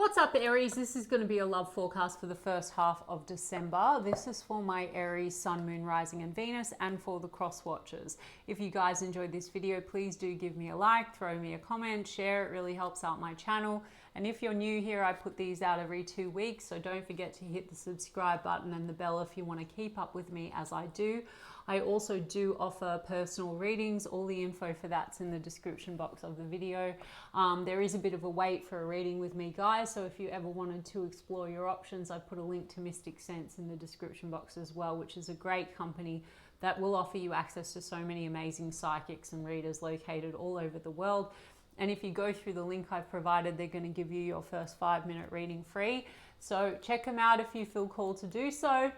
What's up, Aries? This is going to be a love forecast for the first half of December. This is for my Aries Sun, Moon, Rising and Venus, and for the cross watchers. If you guys enjoyed this video, please do give me a like, throw me a comment, share. It really helps out my channel. And if you're new here, I put these out every 2 weeks, so don't forget to hit the subscribe button and the bell if you want to keep up with me as I do. I also do offer personal readings. All the info for that's in the description box of the video. There is a bit of a wait for a reading with me, guys, so if you ever wanted to explore your options, I put a link to Mystic Sense in the description box as well, which is a great company that will offer you access to so many amazing psychics and readers located all over the world. And if you go through the link I've provided, they're going to give you your first 5-minute reading free. So check them out if you feel called to do so.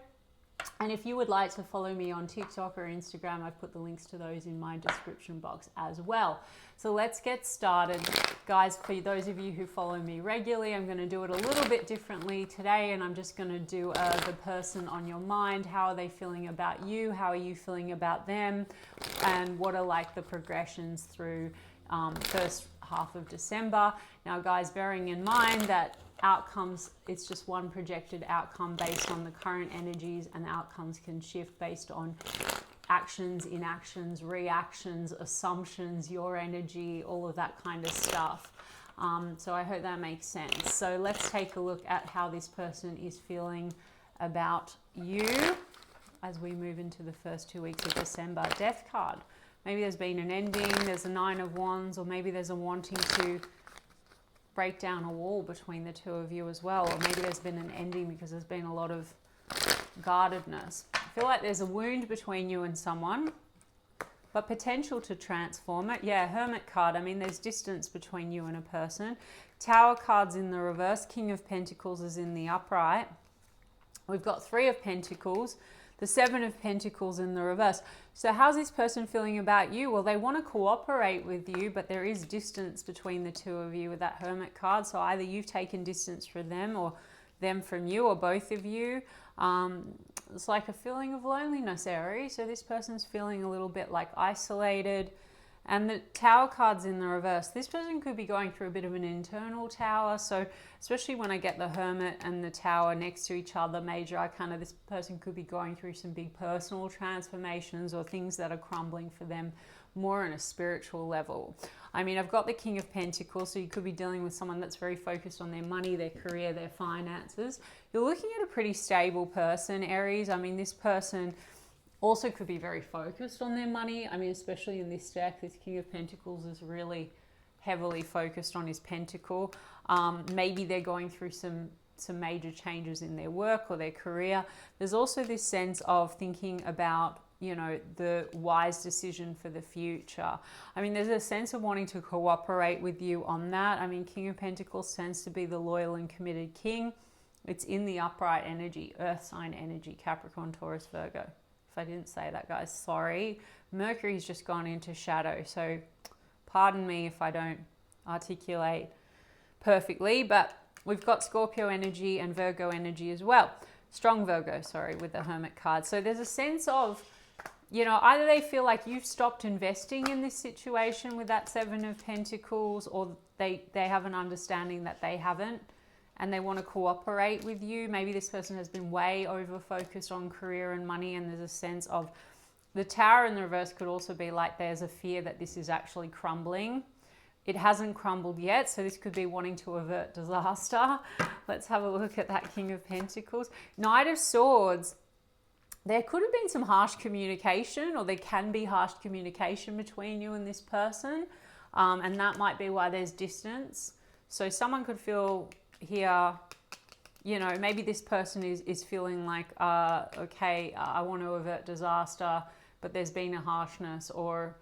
And if you would like to follow me on TikTok or Instagram, I've put the links to those in my description box as well. So let's get started. Guys, for those of you who follow me regularly, I'm going to do it a little bit differently today, and I'm just going to do the person on your mind. How are they feeling about you? How are you feeling about them? And what are like the progressions through first half of December? Now, guys, bearing in mind that outcomes, it's just one projected outcome based on the current energies, and outcomes can shift based on actions, inactions, reactions, assumptions, your energy, all of that kind of stuff. So I hope that makes sense. So let's take a look at how this person is feeling about you as we move into the first 2 weeks of December. Death card. Maybe there's been an ending, there's a 9 of Wands, or maybe there's a wanting to break down a wall between the two of you as well, or maybe there's been an ending because there's been a lot of guardedness. I feel like there's a wound between you and someone, but potential to transform it. Yeah, Hermit card. I mean, there's distance between you and a person. Tower card's in the reverse. King of Pentacles is in the upright. We've got 3 of Pentacles. The 7 of Pentacles in the reverse. So how's this person feeling about you? Well, they want to cooperate with you, but there is distance between the two of you with that Hermit card. So either you've taken distance from them, or them from you, or both of you. It's like a feeling of loneliness, Aries. So this person's feeling a little bit like isolated. And the Tower card's in the reverse. This person could be going through a bit of an internal tower. So especially when I get the Hermit and the Tower next to each other, major arcana, this person could be going through some big personal transformations or things that are crumbling for them more on a spiritual level. I mean, I've got the King of Pentacles, so you could be dealing with someone that's very focused on their money, their career, their finances. You're looking at a pretty stable person, Aries. I mean, this person also could be very focused on their money. I mean, especially in this deck, this King of Pentacles is really heavily focused on his pentacle. Maybe they're going through some major changes in their work or their career. There's also this sense of thinking about, you know, the wise decision for the future. I mean, there's a sense of wanting to cooperate with you on that. I mean, King of Pentacles tends to be the loyal and committed king. It's in the upright energy, earth sign energy, Capricorn, Taurus, Virgo. If I didn't say that, guys, sorry. Mercury's just gone into shadow, so pardon me if I don't articulate perfectly, but we've got Scorpio energy and Virgo energy as well. Strong Virgo, sorry, with the Hermit card. So there's a sense of, you know, either they feel like you've stopped investing in this situation with that 7 of Pentacles, or they have an understanding that they haven't, and they want to cooperate with you. Maybe this person has been way over focused on career and money, and there's a sense of the Tower in the reverse could also be like there's a fear that this is actually crumbling. It hasn't crumbled yet, so this could be wanting to avert disaster. Let's have a look at that King of Pentacles. Knight of Swords. There could have been some harsh communication, or there can be harsh communication between you and this person, and that might be why there's distance. So someone could feel here, you know, maybe this person is feeling like, okay, I want to avert disaster, but there's been a harshness, or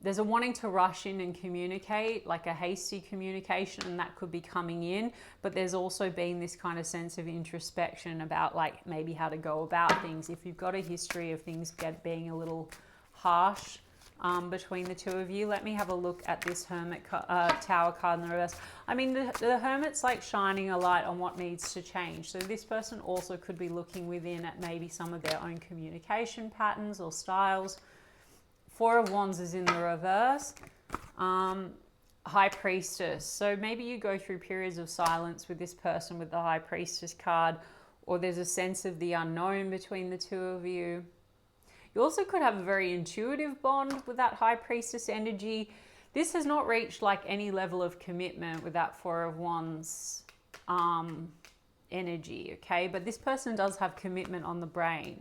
there's a wanting to rush in and communicate, like a hasty communication, and that could be coming in. But there's also been this kind of sense of introspection about like maybe how to go about things. If you've got a history of things being a little harsh between the two of you, let me have a look at this Tower card in the reverse. I mean, the Hermit's like shining a light on what needs to change. So this person also could be looking within at maybe some of their own communication patterns or styles. 4 of Wands is in the reverse. High Priestess. So maybe you go through periods of silence with this person with the High Priestess card, or there's a sense of the unknown between the two of you. You also could have a very intuitive bond with that High Priestess energy. This has not reached like any level of commitment with that Four of Wands energy, okay? But this person does have commitment on the brain.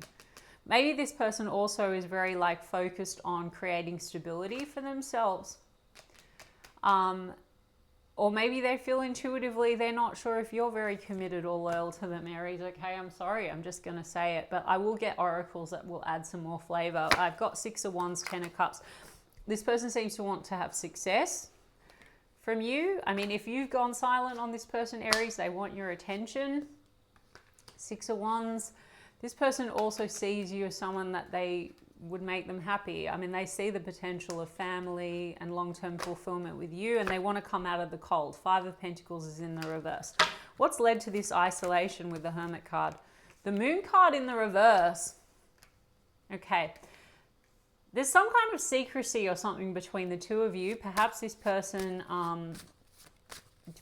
Maybe this person also is very like focused on creating stability for themselves. Or maybe they feel intuitively they're not sure if you're very committed or loyal to them, Aries. Okay, I'm sorry, I'm just going to say it. But I will get oracles that will add some more flavor. I've got Six of Wands, Ten of Cups. This person seems to want to have success from you. I mean, if you've gone silent on this person, Aries, they want your attention. Six of Wands. This person also sees you as someone that they would make them happy. I mean, they see the potential of family and long-term fulfillment with you, and they want to come out of the cold. Five of Pentacles is in the reverse. What's led to this isolation with the Hermit card? The Moon card in the reverse. Okay. There's some kind of secrecy or something between the two of you. Perhaps this person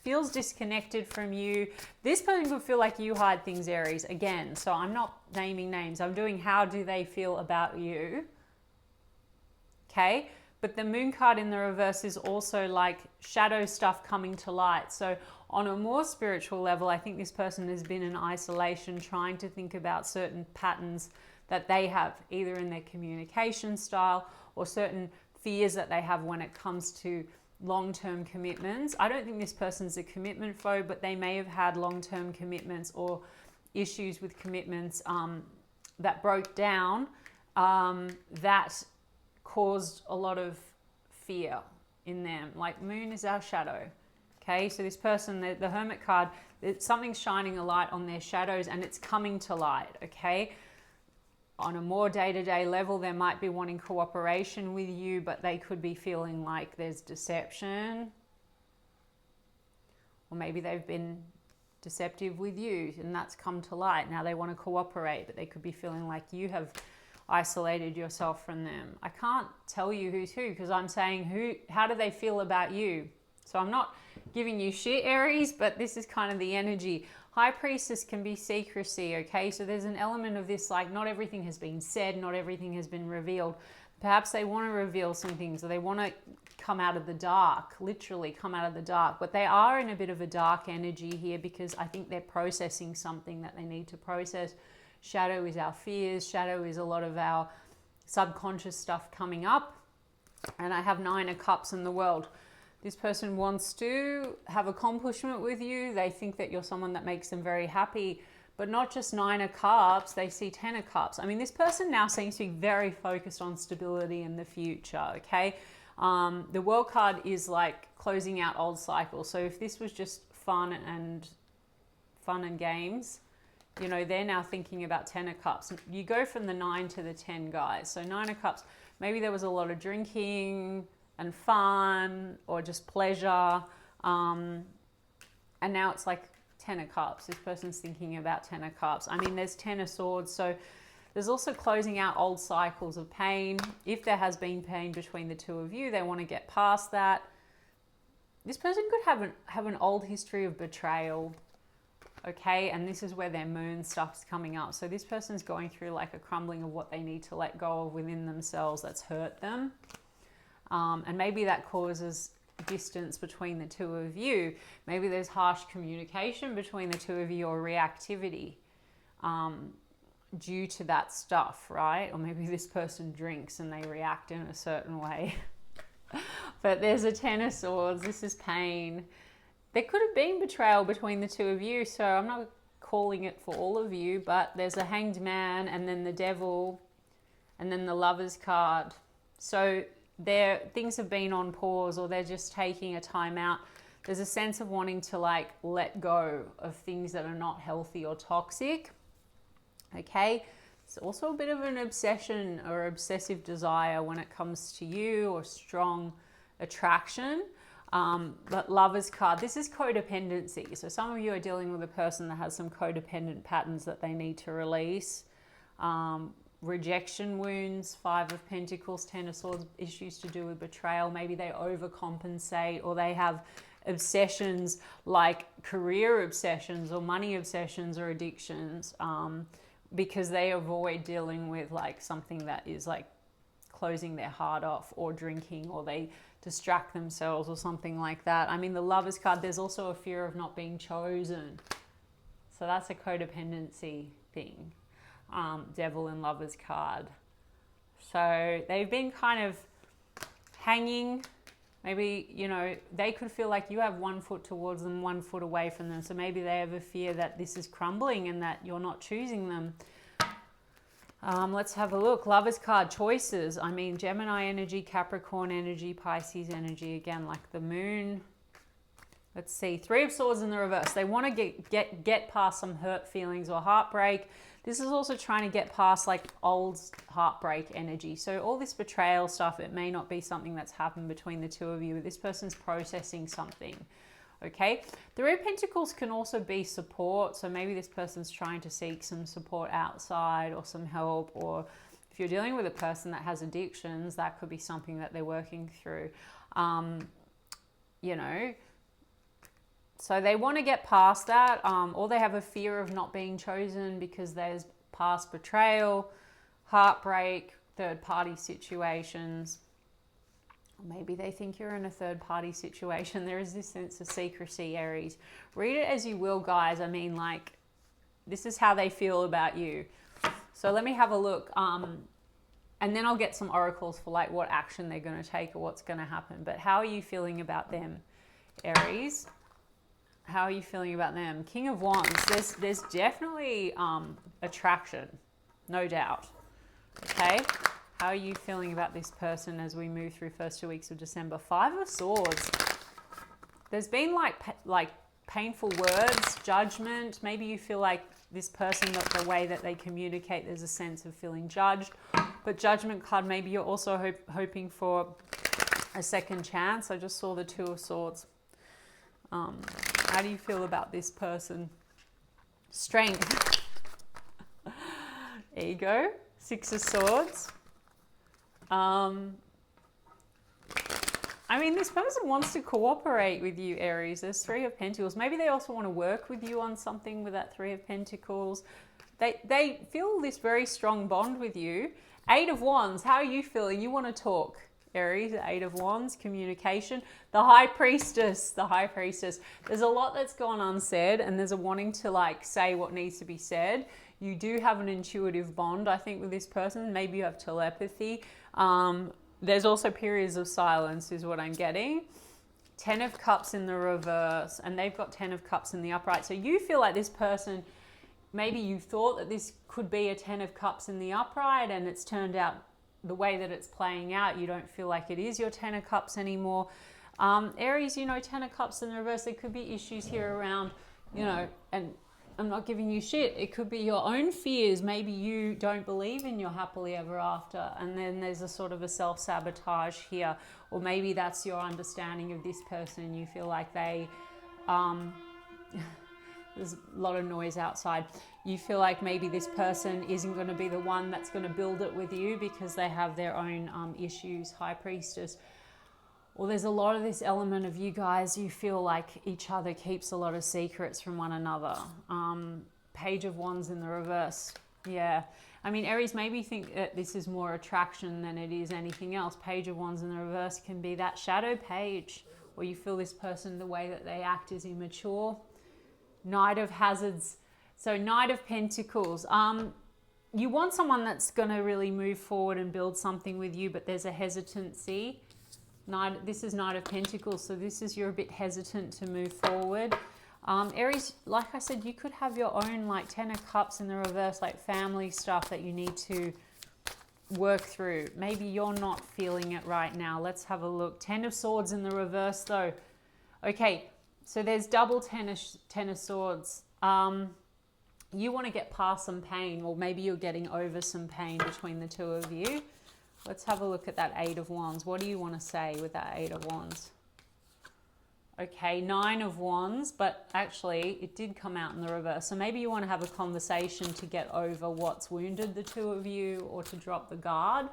feels disconnected from you. This person could feel like you hide things, Aries. Again, so I'm not naming names. I'm doing how do they feel about you. Okay? But the Moon card in the reverse is also like shadow stuff coming to light. So on a more spiritual level, I think this person has been in isolation trying to think about certain patterns that they have, either in their communication style or certain fears that they have when it comes to long-term commitments. I don't think this person's a commitment phobe, but they may have had long-term commitments or issues with commitments that broke down that caused a lot of fear in them. Like Moon is our shadow. Okay, so this person, the Hermit card, something's shining a light on their shadows and it's coming to light, okay? On a more day-to-day level, they might be wanting cooperation with you, but they could be feeling like there's deception. Or maybe they've been deceptive with you and that's come to light. Now they want to cooperate, but they could be feeling like you have isolated yourself from them. I can't tell you who's who because I'm saying how do they feel about you? So I'm not giving you shit, Aries, but this is kind of the energy. High Priestess can be secrecy, okay? So there's an element of this, like not everything has been said, not everything has been revealed. Perhaps they want to reveal some things or they want to come out of the dark, literally come out of the dark. But they are in a bit of a dark energy here because I think they're processing something that they need to process. Shadow is our fears. Shadow is a lot of our subconscious stuff coming up. And I have Nine of Cups in the World. This person wants to have accomplishment with you. They think that you're someone that makes them very happy, but not just Nine of Cups, they see Ten of Cups. I mean, this person now seems to be very focused on stability in the future, okay? The World card is like closing out old cycles. So if this was just fun and games, you know, they're now thinking about Ten of Cups. You go from the 9 to the 10, guys. So Nine of Cups, maybe there was a lot of drinking and fun or just pleasure, and now it's like Ten of Cups. This person's thinking about Ten of Cups. I mean, there's Ten of Swords, so there's also closing out old cycles of pain. If there has been pain between the two of you, they want to get past that. This person could have an old history of betrayal, okay? And this is where their Moon stuff's coming up. So this person's going through like a crumbling of what they need to let go of within themselves that's hurt them. And maybe that causes distance between the two of you. Maybe there's harsh communication between the two of you or reactivity due to that stuff, right? Or maybe this person drinks and they react in a certain way. But there's a Ten of Swords. This is pain. There could have been betrayal between the two of you, so I'm not calling it for all of you, but there's a Hanged Man and then the Devil and then the Lovers card. So things have been on pause or they're just taking a time out. There's a sense of wanting to like let go of things that are not healthy or toxic. Okay. It's also a bit of an obsession or obsessive desire when it comes to you or strong attraction. But Lovers card, this is codependency. So some of you are dealing with a person that has some codependent patterns that they need to release. rejection wounds. 5 of Pentacles, 10 of Swords, issues to do with betrayal. Maybe they overcompensate, or they have obsessions like career obsessions or money obsessions or addictions, because they avoid dealing with like something that is like closing their heart off, or drinking, or they distract themselves or something like that. I mean, the Lovers card, there's also a fear of not being chosen. So that's a codependency thing. Devil and Lovers card. So they've been kind of hanging. Maybe, you know, they could feel like you have 1 foot towards them, 1 foot away from them. So maybe they have a fear that this is crumbling and that you're not choosing them. Let's have a look. Lovers card, choices. I mean, Gemini energy, Capricorn energy, Pisces energy. Again, like the moon. Let's see. 3 of Swords in the reverse. They want to get past some hurt feelings or heartbreak. This is also trying to get past like old heartbreak energy. So all this betrayal stuff, it may not be something that's happened between the two of you, but this person's processing something. Okay. 3 of Pentacles can also be support. So maybe this person's trying to seek some support outside or some help, or if you're dealing with a person that has addictions, that could be something that they're working through. You know, so they want to get past that, or they have a fear of not being chosen because there's past betrayal, heartbreak, third-party situations. Maybe they think you're in a third-party situation. There is this sense of secrecy, Aries. Read it as you will, guys. I mean, like, this is how they feel about you. So let me have a look. And then I'll get some oracles for, like, what action they're going to take or what's going to happen. But how are you feeling about them, Aries? How are you feeling about them? King of Wands. There's definitely attraction, no doubt. Okay. How are you feeling about this person as we move through first 2 weeks of December? 5 of Swords. There's been like painful words, judgment. Maybe you feel like this person, the way that they communicate, there's a sense of feeling judged. But Judgment card, maybe you're also hoping for a second chance. I just saw the 2 of Swords. How do you feel about this person? Strength. Ego. 6 of Swords. I mean, this person wants to cooperate with you, Aries. There's 3 of Pentacles. Maybe they also want to work with you on something with that 3 of Pentacles. They feel this very strong bond with you. 8 of Wands. How are you feeling? You want to talk, Aries. 8 of Wands, communication. The High Priestess. The High Priestess. There's a lot that's gone unsaid, and there's a wanting to like say what needs to be said. You do have an intuitive bond, I think, with this person. Maybe you have telepathy. There's also periods of silence is what I'm getting. 10 of Cups in the reverse, and they've got 10 of Cups in the upright. So you feel like this person, maybe you thought that this could be a 10 of Cups in the upright, and it's turned out the way that it's playing out, you don't feel like it is your 10 of Cups anymore. Aries, you know, 10 of Cups in the reverse, there could be issues here around, you know, and I'm not giving you shit. It could be your own fears. Maybe you don't believe in your happily ever after, and then there's a sort of a self-sabotage here. Or maybe that's your understanding of this person. You feel like they, there's a lot of noise outside. You feel like maybe this person isn't going to be the one that's going to build it with you because they have their own issues. High Priestess. Well, there's a lot of this element of you guys, you feel like each other keeps a lot of secrets from one another. Page of Wands in the reverse. Yeah. I mean, Aries, maybe think that this is more attraction than it is anything else. Page of Wands in the reverse can be that shadow page, or you feel this person, the way that they act is immature. Knight of Hazards. So Knight of Pentacles. You want someone that's going to really move forward and build something with you, but there's a hesitancy. This is Knight of Pentacles, so this is you're a bit hesitant to move forward. Aries, like I said, you could have your own like 10 of Cups in the reverse, like family stuff that you need to work through. Maybe you're not feeling it right now. Let's have a look. 10 of Swords in the reverse though. Okay, so there's double 10 of Swords. You want to get past some pain, or maybe you're getting over some pain between the two of you. Let's have a look at that 8 of Wands. What do you want to say with that 8 of Wands? Okay, 9 of Wands, but actually it did come out in the reverse. So maybe you want to have a conversation to get over what's wounded the two of you, or to drop the guard.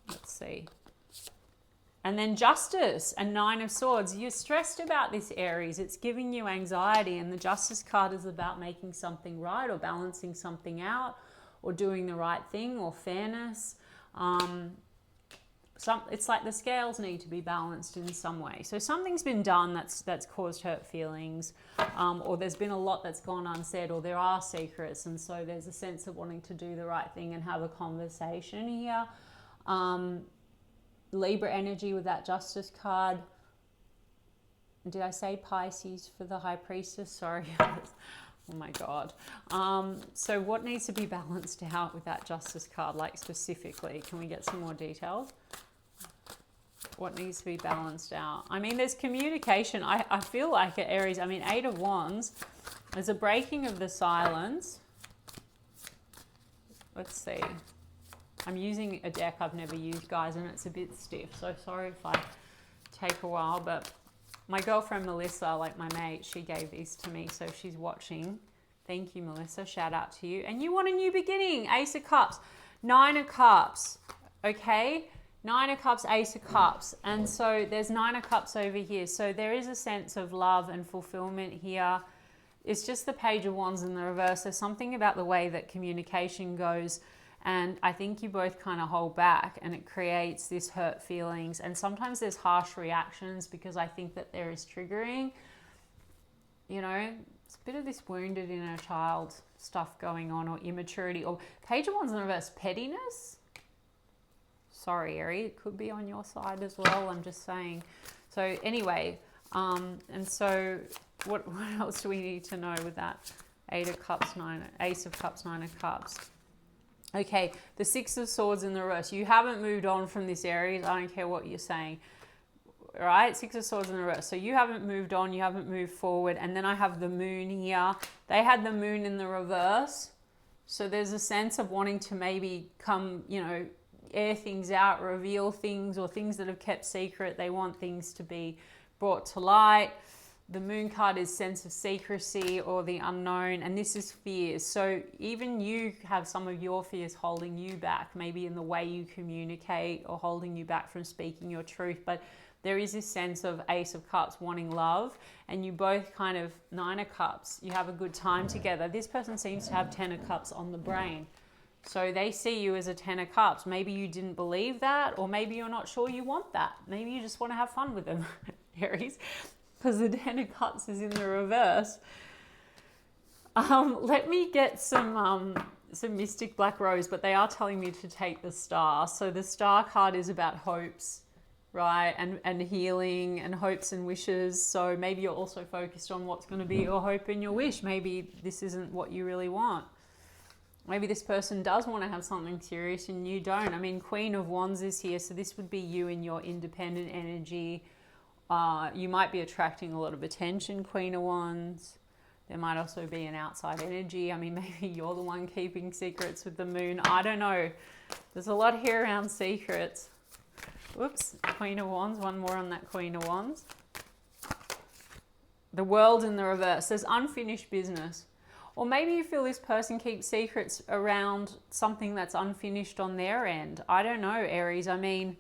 Let's see. And then Justice and 9 of Swords. You're stressed about this, Aries. It's giving you anxiety, and the Justice card is about making something right, or balancing something out, or doing the right thing, or fairness. It's like the scales need to be balanced in some way. So something's been done that's caused hurt feelings, or there's been a lot that's gone unsaid, or there are secrets, and so there's a sense of wanting to do the right thing and have a conversation here. Libra energy with that Justice card. Did I say Pisces for the High Priestess? Sorry. Oh my God. So what needs to be balanced out with that Justice card, like specifically? Can we get some more details? What needs to be balanced out? I mean, there's communication. I feel like at Aries, I mean, 8 of Wands, there's a breaking of the silence. Let's see. I'm using a deck I've never used, guys, and it's a bit stiff. So sorry if I take a while, but my girlfriend Melissa, like my mate, she gave these to me, so she's watching. Thank you, Melissa. Shout out to you. And you want a new beginning. Ace of Cups, 9 of Cups, okay? 9 of Cups, Ace of Cups. And so there's 9 of Cups over here. So there is a sense of love and fulfillment here. It's just the Page of Wands in the reverse. There's something about the way that communication goes, and I think you both kind of hold back, and it creates this hurt feelings. And sometimes there's harsh reactions because I think that there is triggering. You know, it's a bit of this wounded inner child stuff going on, or immaturity, or Page of Wands in the reverse, pettiness. Sorry, Aries, it could be on your side as well. I'm just saying. So anyway, and so what else do we need to know with that? 8 of Cups, Ace of Cups, 9 of Cups. Okay, the 6 of Swords in the reverse. You haven't moved on from this, Aries. I don't care what you're saying. All right, 6 of Swords in the reverse. So you haven't moved on, you haven't moved forward. And then I have the Moon here. They had the Moon in the reverse. So there's a sense of wanting to maybe come, you know, air things out, reveal things, or things that have kept secret. They want things to be brought to light. The Moon card is sense of secrecy or the unknown, and this is fears. So even you have some of your fears holding you back, maybe in the way you communicate, or holding you back from speaking your truth. But there is this sense of Ace of Cups wanting love, and you both kind of 9 of Cups, you have a good time together. This person seems to have 10 of Cups on the brain. So they see you as a 10 of Cups. Maybe you didn't believe that, or maybe you're not sure you want that. Maybe you just want to have fun with them, Aries, because the 10 of Cups is in the reverse. Let me get some Mystic Black Rose, but they are telling me to take the Star. So the Star card is about hopes, right? And healing and hopes and wishes. So maybe you're also focused on what's going to be your hope and your wish. Maybe this isn't what you really want. Maybe this person does want to have something serious and you don't. I mean, Queen of Wands is here. So this would be you in your independent energy. You might be attracting a lot of attention, Queen of Wands. There might also be an outside energy. I mean, maybe you're the one keeping secrets with the Moon. I don't know. There's a lot here around secrets. Whoops, Queen of Wands. One more on that Queen of Wands. The World in the reverse. There's unfinished business. Or maybe you feel this person keeps secrets around something that's unfinished on their end. I don't know, Aries. I mean,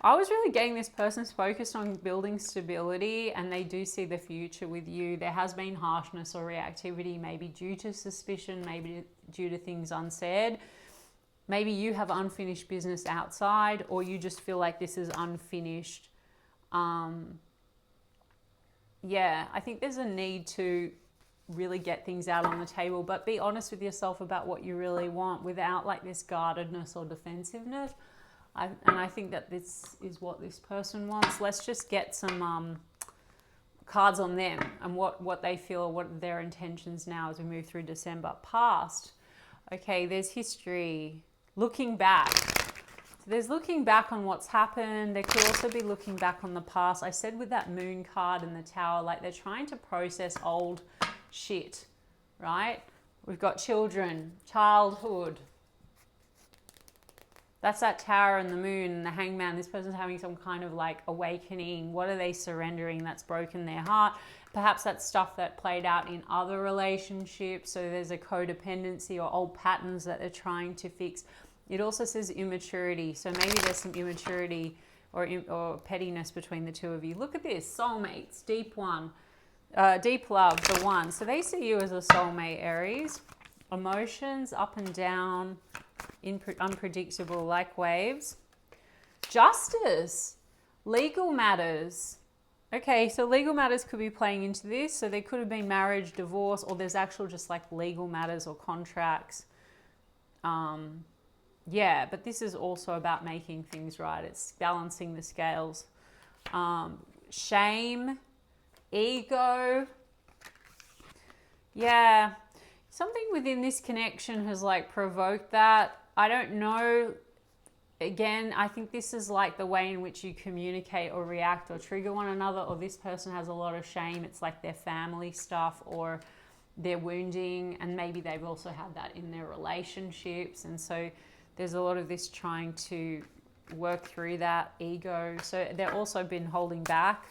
I was really getting this person's focused on building stability, and they do see the future with you. There has been harshness or reactivity, maybe due to suspicion, maybe due to things unsaid. Maybe you have unfinished business outside, or you just feel like this is unfinished. Yeah, I think there's a need to really get things out on the table, but be honest with yourself about what you really want without like this guardedness or defensiveness. And I think that this is what this person wants. Let's just get some cards on them and what they feel, what are their intentions now as we move through December. Past. Okay, there's history. Looking back. So there's looking back on what's happened. There could also be looking back on the past. I said with that Moon card and the Tower, like they're trying to process old shit, right? We've got children, childhood. That's that Tower and the Moon and the Hangman. This person's having some kind of like awakening. What are they surrendering that's broken their heart? Perhaps that's stuff that played out in other relationships. So there's a codependency or old patterns that they're trying to fix. It also says immaturity. So maybe there's some immaturity or pettiness between the two of you. Look at this, soulmates, deep one, deep love, the one. So they see you as a soulmate, Aries. Emotions up and down, unpredictable like waves. Justice, legal matters. Okay, so legal matters could be playing into this. So there could have been marriage, divorce, or there's actual just like legal matters or contracts. Yeah, but this is also about making things right. It's balancing the scales. Shame, ego. Yeah, something within this connection has like provoked that. I don't know. Again, I think this is like the way in which you communicate or react or trigger one another, or this person has a lot of shame. It's like their family stuff or their wounding, and maybe they've also had that in their relationships. And so there's a lot of this trying to work through that ego. So they've also been holding back,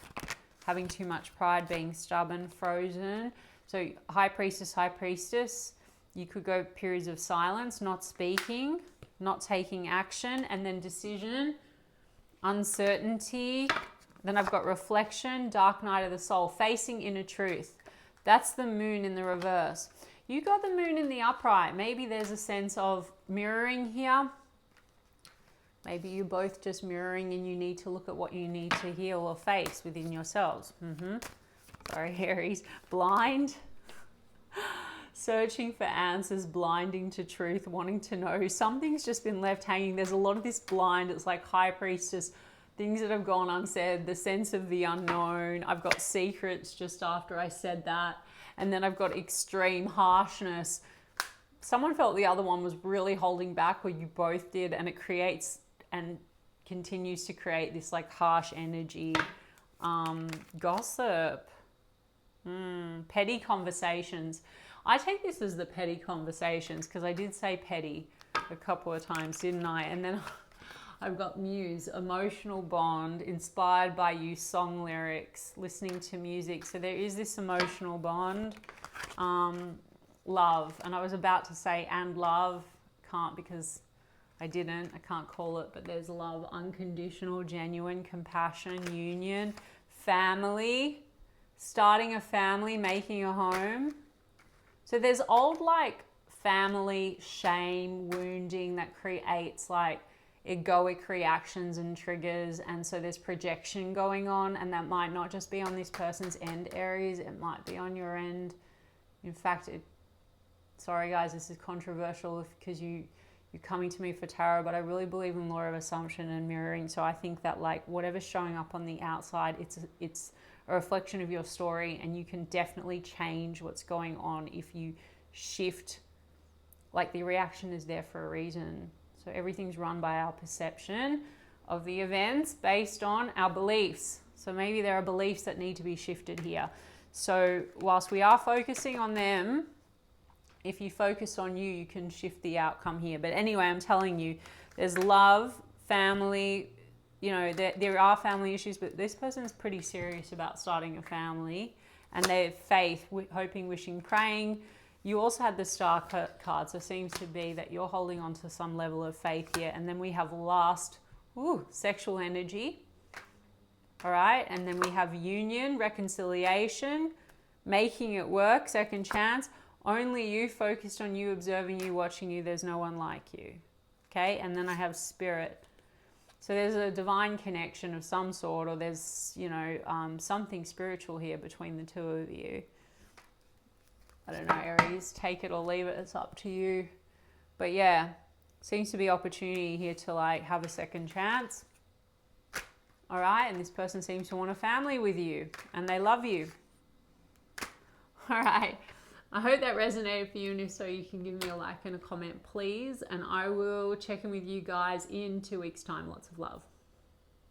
having too much pride, being stubborn, frozen. So High Priestess, High Priestess, you could go periods of silence, not speaking, not taking action, and then decision, uncertainty. Then I've got reflection, dark night of the soul, facing inner truth. That's the Moon in the reverse. You got the Moon in the upright. Maybe there's a sense of mirroring here. Maybe you're both just mirroring and you need to look at what you need to heal or face within yourselves. Sorry, Aries. Blind. Searching for answers, blinding to truth, wanting to know. Something's just been left hanging. There's a lot of this blind. It's like High Priestess, things that have gone unsaid, the sense of the unknown. I've got secrets just after I said that. And then I've got extreme harshness. Someone felt the other one was really holding back, or you both did, and it creates and continues to create this like harsh energy. Gossip. Petty conversations. I take this as the petty conversations because I did say petty a couple of times, didn't I? And then I've got Muse, emotional bond, inspired by you, song lyrics, listening to music. So there is this emotional bond. Love, and I was about to say and love, can't because I didn't. I can't call it, but there's love, unconditional, genuine, compassion, union, family, starting a family, making a home. So there's old like family shame, wounding that creates like egoic reactions and triggers, and so there's projection going on, and that might not just be on this person's end, Aries, it might be on your end. In fact, sorry guys, this is controversial because you're coming to me for tarot, but I really believe in law of assumption and mirroring. So I think that like whatever's showing up on the outside, it's a reflection of your story, and you can definitely change what's going on if you shift. Like the reaction is there for a reason. So everything's run by our perception of the events based on our beliefs. So maybe there are beliefs that need to be shifted here. So whilst we are focusing on them, if you focus on you, you can shift the outcome here. But anyway, I'm telling you, there's love, family, you know, there are family issues, but this person's pretty serious about starting a family, and they have faith, hoping, wishing, praying. You also had the Star card, so it seems to be that you're holding on to some level of faith here. And then we have lust, sexual energy. All right, and then we have union, reconciliation, making it work, second chance. Only you, focused on you, observing you, watching you. There's no one like you. Okay, and then I have spirit. So there's a divine connection of some sort, or there's, you know, something spiritual here between the two of you. I don't know, Aries, take it or leave it. It's up to you. But yeah, seems to be opportunity here to like have a second chance. All right, and this person seems to want a family with you, and they love you. All right. I hope that resonated for you, and if so, you can give me a like and a comment, please. And I will check in with you guys in 2 weeks' time. Lots of love.